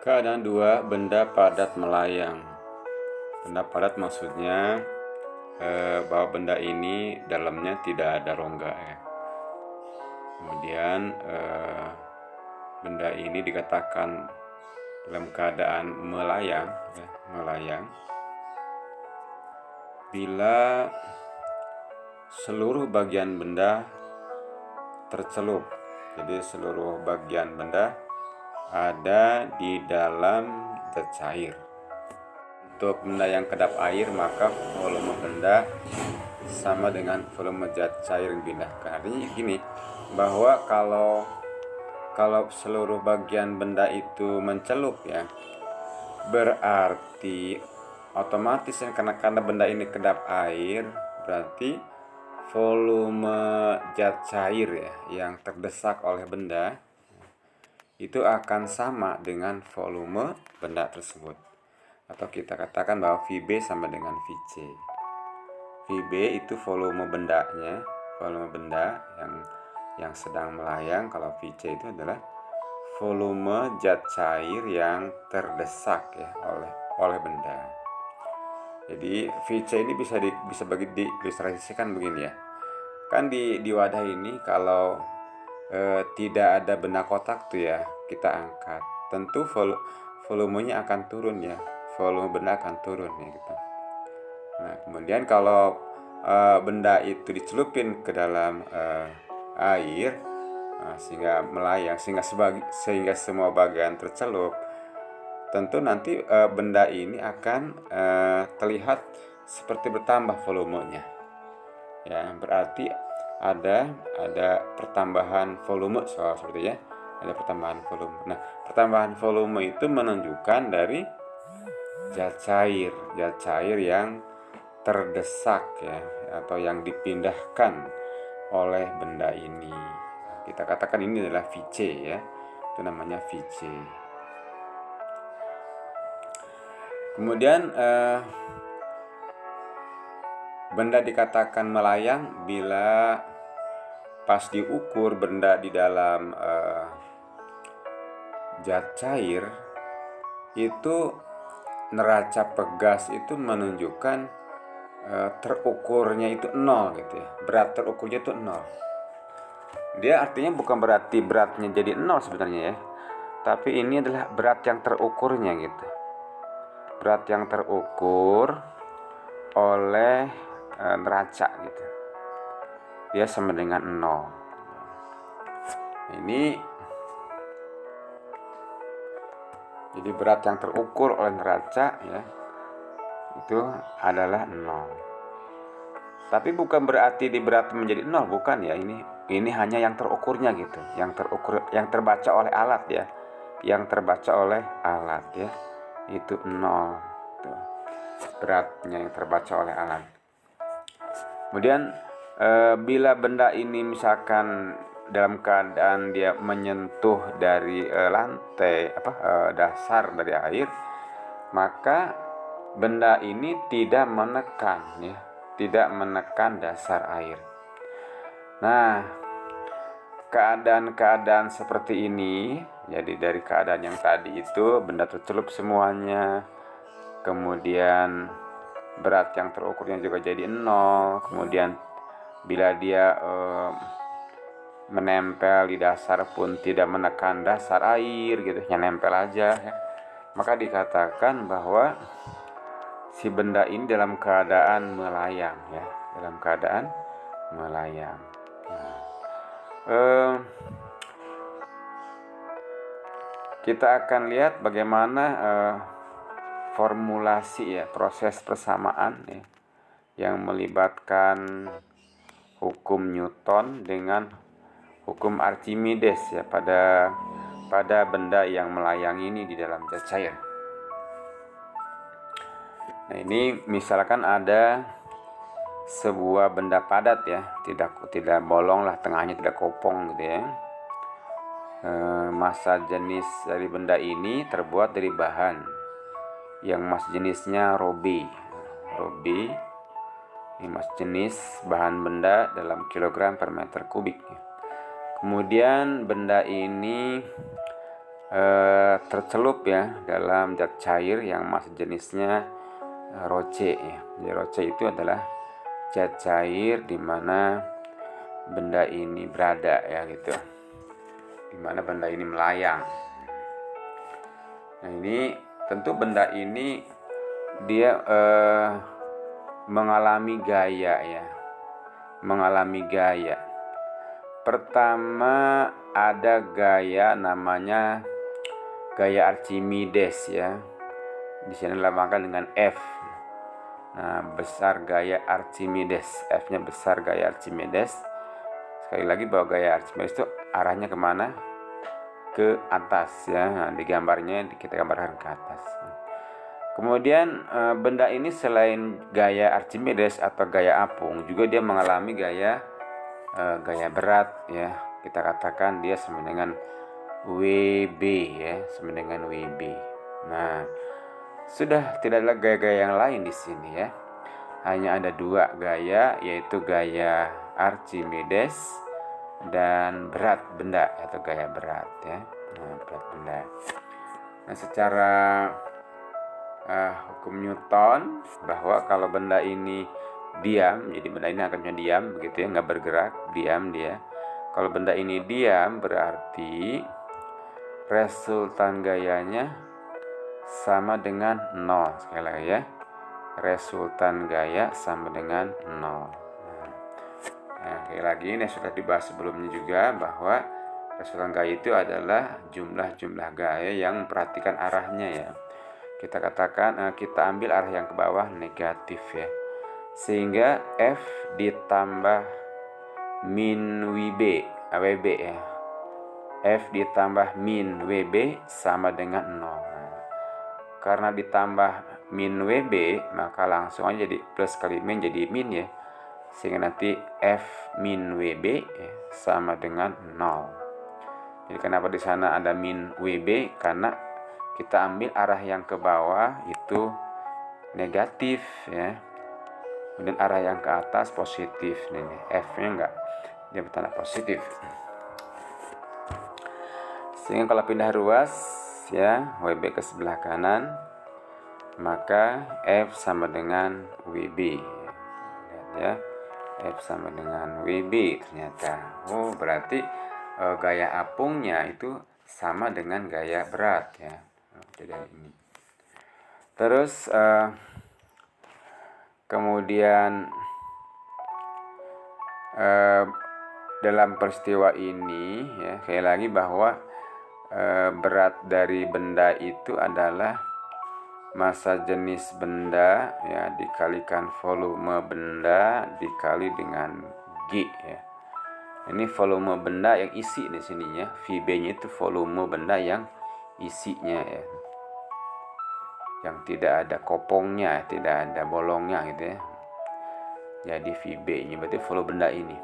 Keadaan dua, benda padat melayang. Benda padat maksudnya bahwa benda ini dalamnya tidak ada rongga ya. Kemudian benda ini dikatakan dalam keadaan melayang ya, melayang bila seluruh bagian benda tercelup. Jadi seluruh bagian benda ada di dalam zat cair. Untuk benda yang kedap air, maka volume benda sama dengan volume zat cair yang dipindahkan. Artinya gini, bahwa kalau seluruh bagian benda itu mencelup ya, berarti otomatis ya, karena benda ini kedap air, berarti volume zat cair ya yang terdesak oleh benda itu akan sama dengan volume benda tersebut. Atau kita katakan bahwa VB sama dengan VC. VB itu volume bendanya, volume benda yang sedang melayang. Kalau VC itu adalah volume zat cair yang terdesak ya oleh benda. Jadi VC ini bisa diilustrasikan begini ya. Kan di wadah ini kalau tidak ada benda kotak tuh ya, kita angkat, tentu volumenya akan turun ya, volume benda akan turun ya gitu. Nah kemudian kalau benda itu dicelupin ke dalam air, sehingga melayang, sehingga semua bagian tercelup, tentu nanti benda ini akan terlihat seperti bertambah volumenya ya, berarti ada pertambahan volume seperti ya, ada pertambahan volume. Nah pertambahan volume itu menunjukkan dari zat cair yang terdesak ya, atau yang dipindahkan oleh benda ini. Kita katakan ini adalah VC ya, itu namanya VC. Kemudian benda dikatakan melayang bila pas diukur benda di dalam zat cair itu neraca pegas itu menunjukkan terukurnya itu 0 gitu ya. Berat terukurnya itu 0. Dia artinya bukan berarti beratnya jadi 0 sebenarnya ya. Tapi ini adalah berat yang terukurnya gitu. Berat yang terukur oleh neraca gitu. Dia sama dengan 0. Ini jadi berat yang terukur oleh neraca ya, itu adalah 0. Tapi bukan berarti di berat menjadi 0, bukan ya. Ini hanya yang terukurnya gitu, yang terbaca oleh alat ya, yang terbaca oleh alat ya, itu 0 tuh, beratnya yang terbaca oleh alat. Kemudian bila benda ini misalkan dalam keadaan dia menyentuh dari lantai dasar dari air, maka benda ini tidak menekan dasar air. Nah, keadaan seperti ini, jadi dari keadaan yang tadi itu benda tercelup semuanya, kemudian berat yang terukurnya juga jadi 0, kemudian bila dia menempel di dasar pun tidak menekan dasar air gitu, hanya nempel aja ya, maka dikatakan bahwa si benda ini dalam keadaan melayang ya, dalam keadaan melayang. Kita akan lihat bagaimana formulasi ya, proses persamaan ya, yang melibatkan hukum Newton dengan hukum Archimedes ya pada benda yang melayang ini di dalam zat cair. Nah ini misalkan ada sebuah benda padat ya, tidak bolong lah, tengahnya tidak kopong gitu ya. Massa jenis dari benda ini terbuat dari bahan yang mas jenisnya Robi. Ini mas jenis bahan benda dalam kilogram per meter kubik. Kemudian benda ini tercelup ya dalam zat cair yang massa jenisnya Roche ya. Jadi Roche itu adalah zat cair di mana benda ini berada ya gitu, di mana benda ini melayang. Nah ini tentu benda ini dia mengalami gaya ya, mengalami gaya. Pertama ada gaya namanya gaya Archimedes ya. Di sini dilambangkan dengan F. Nah, besar gaya Archimedes, F-nya besar gaya Archimedes. Sekali lagi bahwa gaya Archimedes itu arahnya kemana? Ke atas ya. Nah, di gambarnya kita gambarkan ke atas. Kemudian benda ini selain gaya Archimedes atau gaya apung, juga dia mengalami gaya berat ya. Kita katakan dia sama dengan WB ya, sama dengan WB. Nah, sudah tidak ada gaya-gaya yang lain di sini ya. Hanya ada dua gaya, yaitu gaya Archimedes dan berat benda atau gaya berat ya. Nah, berat benda. Nah, secara hukum Newton bahwa kalau benda ini diam, jadi benda ini akan diam begitu ya, nggak bergerak, diam dia. Kalau benda ini diam berarti resultan gayanya sama dengan 0. Sekali lagi ya, resultan gaya sama dengan 0. Nah, sekali lagi ini sudah dibahas sebelumnya juga bahwa resultan gaya itu adalah jumlah-jumlah gaya yang memperhatikan arahnya ya. Kita katakan kita ambil arah yang ke bawah negatif ya, sehingga F ditambah min WB ya, F ditambah min WB sama dengan 0. Karena ditambah min WB maka langsung aja jadi plus kali min jadi min ya, sehingga nanti F min WB ya, sama dengan 0. Jadi kenapa di sana ada min WB? Karena kita ambil arah yang ke bawah itu negatif ya, kemudian arah yang ke atas positif. Ini F-nya enggak, dia bertanda positif. Sehingga kalau pindah ruas ya, WB ke sebelah kanan, maka F sama dengan WB. Lihat ya, F sama dengan WB ternyata. Oh, berarti gaya apungnya itu sama dengan gaya berat ya. Jadi ini. Terus kemudian dalam peristiwa ini ya, sekali lagi bahwa berat dari benda itu adalah massa jenis benda ya dikalikan volume benda dikali dengan G ya. Ini volume benda yang isi di sininya, VB-nya itu volume benda yang isinya ya, yang tidak ada kopongnya, tidak ada bolongnya gitu ya. Jadi VB-nya berarti volume benda ini.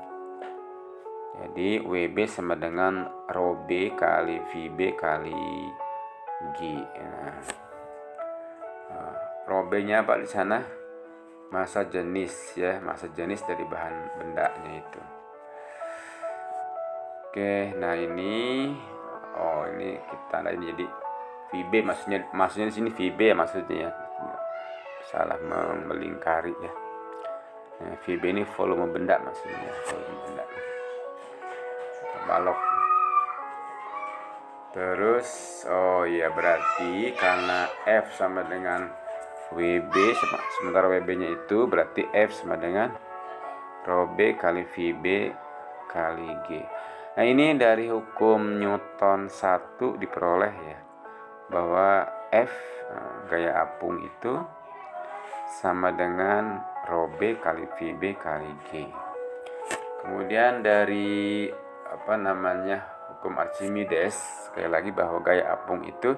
Jadi WB sama dengan rho B kali VB kali G. Nah, rho B-nya apa di sana? Massa jenis ya, massa jenis dari bahan bendanya itu. Oke, nah ini kita ini jadi VB maksudnya di sini VB ya maksudnya ya. Salah melingkari ya. Nah, VB ini volume benda maksudnya, volume benda. Balok. Terus berarti karena F sama dengan WB, sementara WB-nya itu berarti F sama dengan rho B kali VB kali G. Nah, ini dari hukum Newton 1 diperoleh ya, bahwa F gaya apung itu sama dengan rho B kali VB kali G. Kemudian dari hukum Archimedes, sekali lagi bahwa gaya apung itu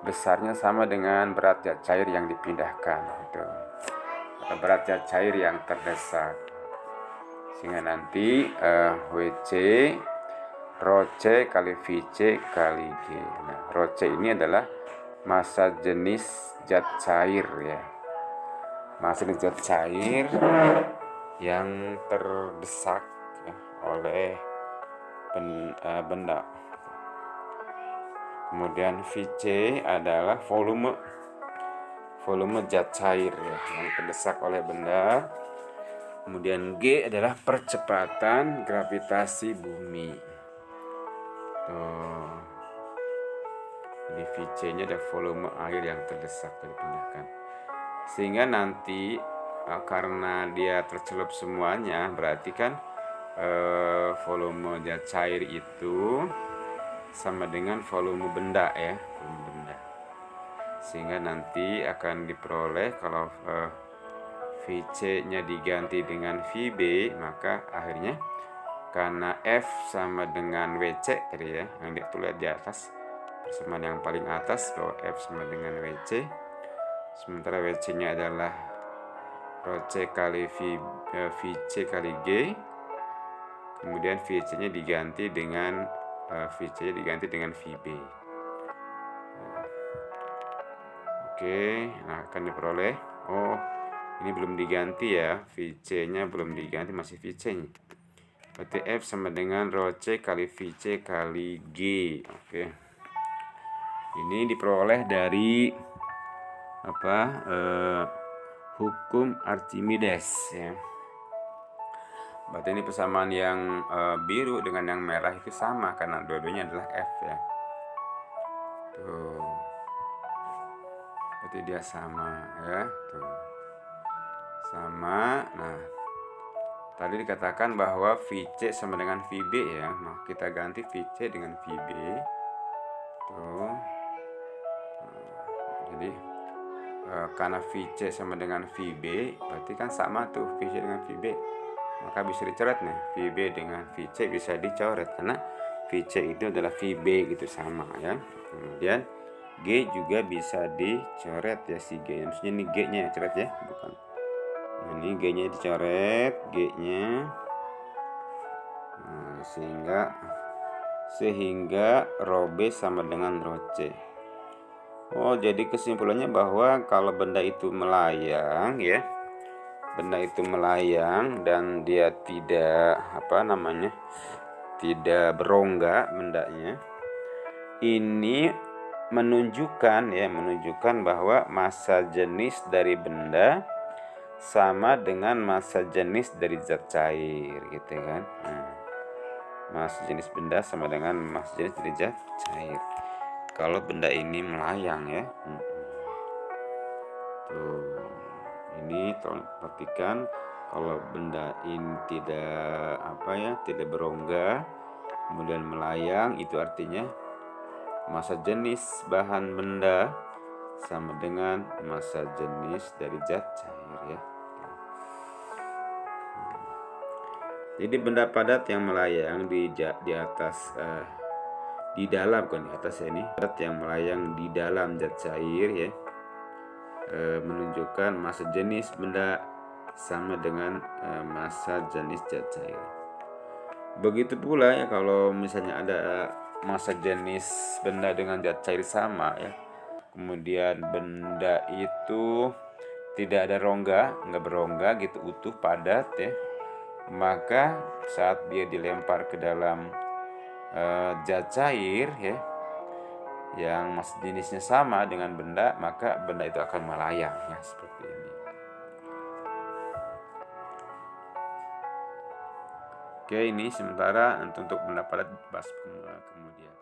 besarnya sama dengan berat zat cair yang dipindahkan gitu. Berat zat cair yang terdesak. Sehingga nanti WC rho C kali VC kali G. Nah, rho C ini adalah massa jenis zat cair ya. Massa jenis zat cair yang terdesak ya, oleh benda. Kemudian Vc adalah volume zat cair ya, yang terdesak oleh benda. Kemudian G adalah percepatan gravitasi bumi. Tuh. Jadi Vc-nya ada volume air yang terdesak dipindahkan. Sehingga nanti karena dia tercelup semuanya, berarti kan volume zat cair itu sama dengan volume benda ya, volume benda. Sehingga nanti akan diperoleh kalau Vc-nya diganti dengan Vb, maka akhirnya karena F sama dengan Wc tadi ya, yang ditulis di atas, persamaan yang paling atas bahwa F sama dengan Wc, sementara Wc-nya adalah ρc kali Vc kali G, kemudian Vc-nya diganti dengan Vb. Oke, nah akan diperoleh, oh ini belum diganti ya, Vc-nya belum diganti, masih Vc-nya. Berarti F sama dengan ρc kali Vc kali G. Oke. Ini diperoleh dari hukum Archimedes ya. Berarti ini persamaan yang biru dengan yang merah itu sama karena dua-duanya adalah F ya. Tuh. Berarti dia sama ya. Tuh. Sama. Nah, tadi dikatakan bahwa Vc sama dengan Vb ya. Nah, kita ganti Vc dengan Vb. Tuh. Jadi karena Vc sama dengan Vb, berarti kan sama tuh Vc dengan Vb, maka bisa dicoret nih, Vb dengan Vc bisa dicoret karena Vc itu adalah Vb gitu, sama ya. Kemudian G juga bisa dicoret ya, si G, maksudnya ini G nya ya, coret ya, bukan, nah, ini G nya dicoret, G nya, nah, sehingga rho B sama dengan rho C. Oh, jadi kesimpulannya bahwa kalau benda itu melayang ya, benda itu melayang dan dia tidak tidak berongga bendanya, ini menunjukkan bahwa massa jenis dari benda sama dengan massa jenis dari zat cair gitu kan. Nah, massa jenis benda sama dengan massa jenis dari zat cair kalau benda ini melayang ya. Tuh, ini tolong perhatikan, kalau benda ini tidak berongga kemudian melayang, itu artinya massa jenis bahan benda sama dengan massa jenis dari zat cair ya. Jadi benda padat yang melayang di atas di dalam, bukan di atas ya, ini padat yang melayang di dalam zat cair ya, menunjukkan massa jenis benda sama dengan massa jenis zat cair. Begitu pula ya kalau misalnya ada massa jenis benda dengan zat cair sama ya, kemudian benda itu tidak ada rongga, nggak berongga gitu, utuh padat ya, maka saat dia dilempar ke dalam zat cair ya yang massa jenisnya sama dengan benda, maka benda itu akan melayang ya, seperti ini. Oke, ini sementara untuk benda padat bahas kemudian.